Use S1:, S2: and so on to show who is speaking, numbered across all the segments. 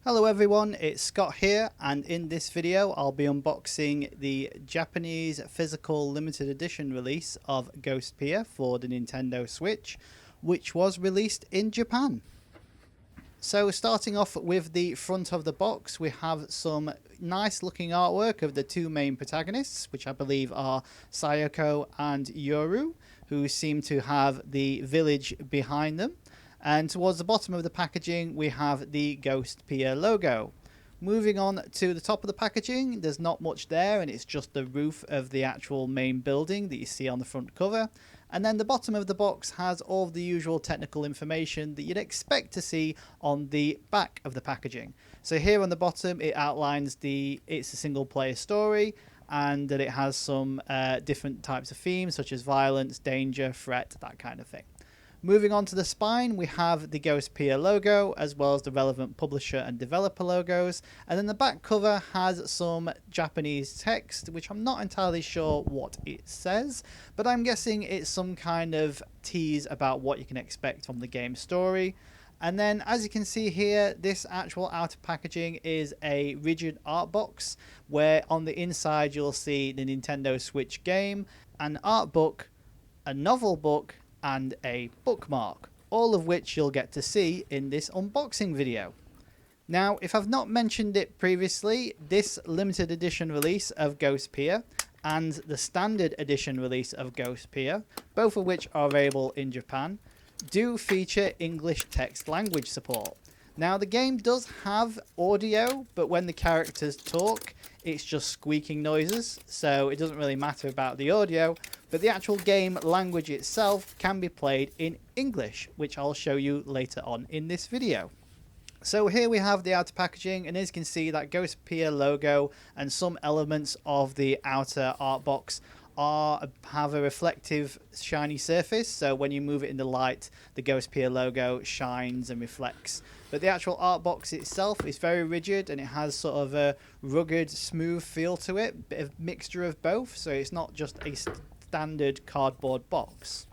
S1: Hello everyone, it's Scott here, and in this video I'll be unboxing the Japanese physical limited edition release of Ghostpia for the Nintendo Switch, which was released in Japan. So starting off with the front of the box, we have some nice looking artwork of the two main protagonists, which I believe are Sayako and Yoru, who seem to have the village behind them. And towards the bottom of the packaging, we have the Ghostpia logo. Moving on to the top of the packaging, there's not much there, and it's just the roof of the actual main building that you see on the front cover. And then the bottom of the box has all of the usual technical information that you'd expect to see on the back of the packaging. So here on the bottom, it outlines it's a single player story, and that it has some different types of themes, such as violence, danger, threat, that kind of thing. Moving on to the spine, we have the Ghostpia logo, as well as the relevant publisher and developer logos. And then the back cover has some Japanese text, which I'm not entirely sure what it says, but I'm guessing it's some kind of tease about what you can expect from the game story. And then, as you can see here, this actual outer packaging is a rigid art box, where on the inside you'll see the Nintendo Switch game, an art book, a novel book, and a bookmark, all of which you'll get to see in this unboxing video. Now, if I've not mentioned it previously, this limited edition release of Ghostpia and the standard edition release of Ghostpia, both of which are available in Japan, do feature English text language support. Now, the game does have audio, but when the characters talk, it's just squeaking noises, so it doesn't really matter about the audio, but the actual game language itself can be played in English, which I'll show you later on in this video. So here we have the outer packaging, and as you can see, that Ghostpia logo and some elements of the outer art box have a reflective shiny surface, so when you move it in the light, the Ghostpia logo shines and reflects. But the actual art box itself is very rigid, and it has sort of a rugged, smooth feel to it, bit of mixture of both, so it's not just a standard cardboard box.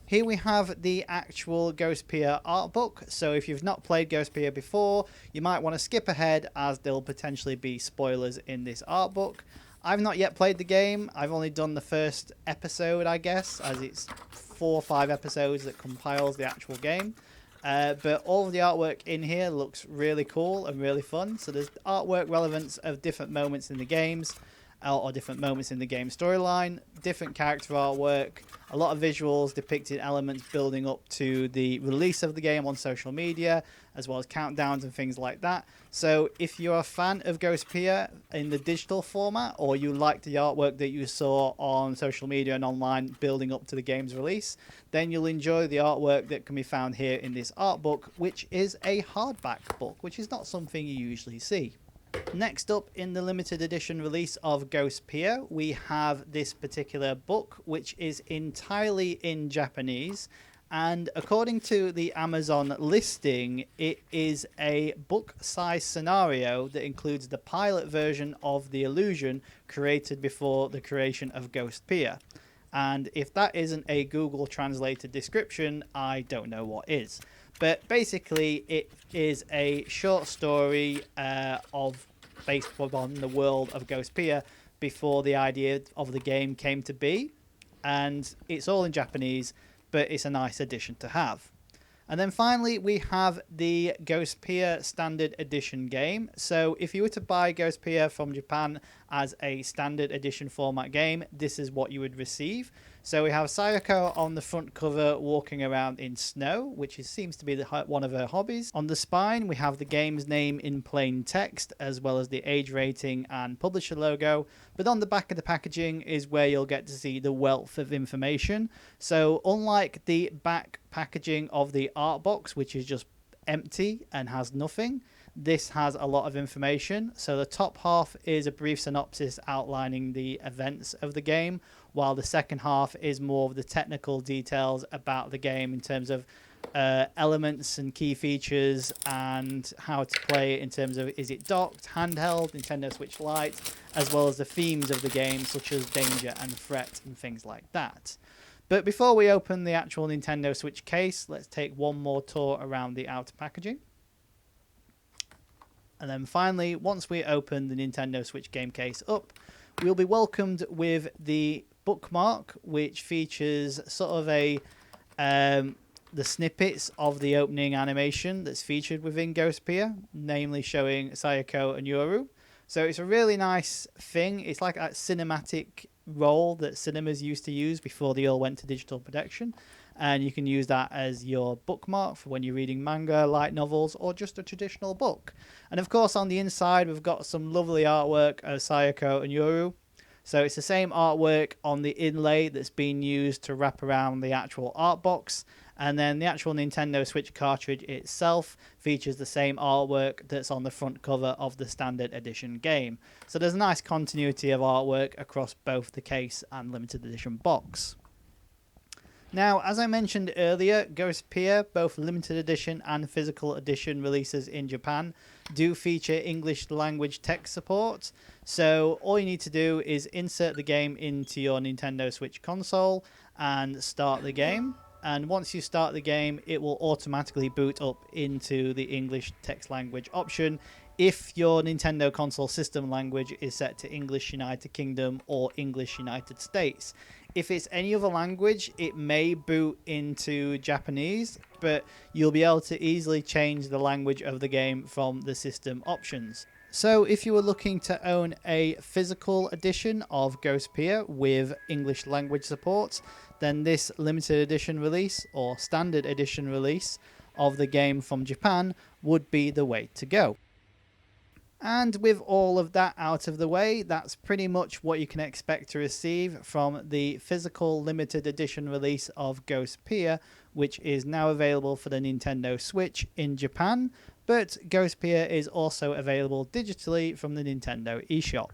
S1: Here we have the actual Ghostpia art book, so if you've not played Ghostpia before, you might want to skip ahead, as there'll potentially be spoilers in this art book. I've not yet played the game. I've only done the first episode, I guess, as it's 4 or 5 episodes that compiles the actual game. But all of the artwork in here looks really cool and really fun. So there's artwork relevance of different moments in the games, or different moments in the game storyline, different character artwork, a lot of visuals depicting elements building up to the release of the game on social media, as well as countdowns and things like that. So if you're a fan of Ghostpia in the digital format, or you like the artwork that you saw on social media and online building up to the game's release, then you'll enjoy the artwork that can be found here in this art book, which is a hardback book, which is not something you usually see. Next up, in the limited edition release of Ghostpia, we have this particular book, which is entirely in Japanese, and according to the Amazon listing, it is a book-sized scenario that includes the pilot version of The Illusion created before the creation of Ghostpia. And if that isn't a Google translated description, I don't know what is. But basically, it is a short story based on the world of Ghostpia before the idea of the game came to be. And it's all in Japanese, but it's a nice addition to have. And then finally, we have the Ghostpia Standard Edition game. So if you were to buy Ghostpia from Japan as a Standard Edition format game, this is what you would receive. So we have Sayako on the front cover walking around in snow, which seems to be one of her hobbies. On the spine, we have the game's name in plain text, as well as the age rating and publisher logo. But on the back of the packaging is where you'll get to see the wealth of information. So unlike the back packaging of the art box, which is just empty and has nothing, this has a lot of information. So the top half is a brief synopsis outlining the events of the game, while the second half is more of the technical details about the game in terms of elements and key features and how to play it in terms of, is it docked, handheld, Nintendo Switch Lite, as well as the themes of the game, such as danger and threat and things like that. But before we open the actual Nintendo Switch case, let's take one more tour around the outer packaging. And then finally, once we open the Nintendo Switch game case up, we'll be welcomed with the Bookmark, which features sort of the snippets of the opening animation that's featured within Ghostpia, namely showing Sayako and Yoru. So it's a really nice thing. It's like a cinematic role that cinemas used to use before they all went to digital production. And you can use that as your bookmark for when you're reading manga, light novels, or just a traditional book. And of course, on the inside, we've got some lovely artwork of Sayako and Yoru. So it's the same artwork on the inlay that's been used to wrap around the actual art box. And then the actual Nintendo Switch cartridge itself features the same artwork that's on the front cover of the standard edition game. So there's a nice continuity of artwork across both the case and limited edition box. Now, as I mentioned earlier, Ghostpia, both limited edition and physical edition releases in Japan, do feature English language text support. So all you need to do is insert the game into your Nintendo Switch console and start the game. And once you start the game, it will automatically boot up into the English text language option if your Nintendo console system language is set to English United Kingdom or English United States. If it's any other language, it may boot into Japanese, but you'll be able to easily change the language of the game from the system options. So if you were looking to own a physical edition of Ghostpia with English language support, then this limited edition release or standard edition release of the game from Japan would be the way to go. And with all of that out of the way, that's pretty much what you can expect to receive from the physical limited edition release of Ghostpia, which is now available for the Nintendo Switch in Japan, but Ghostpia is also available digitally from the Nintendo eShop.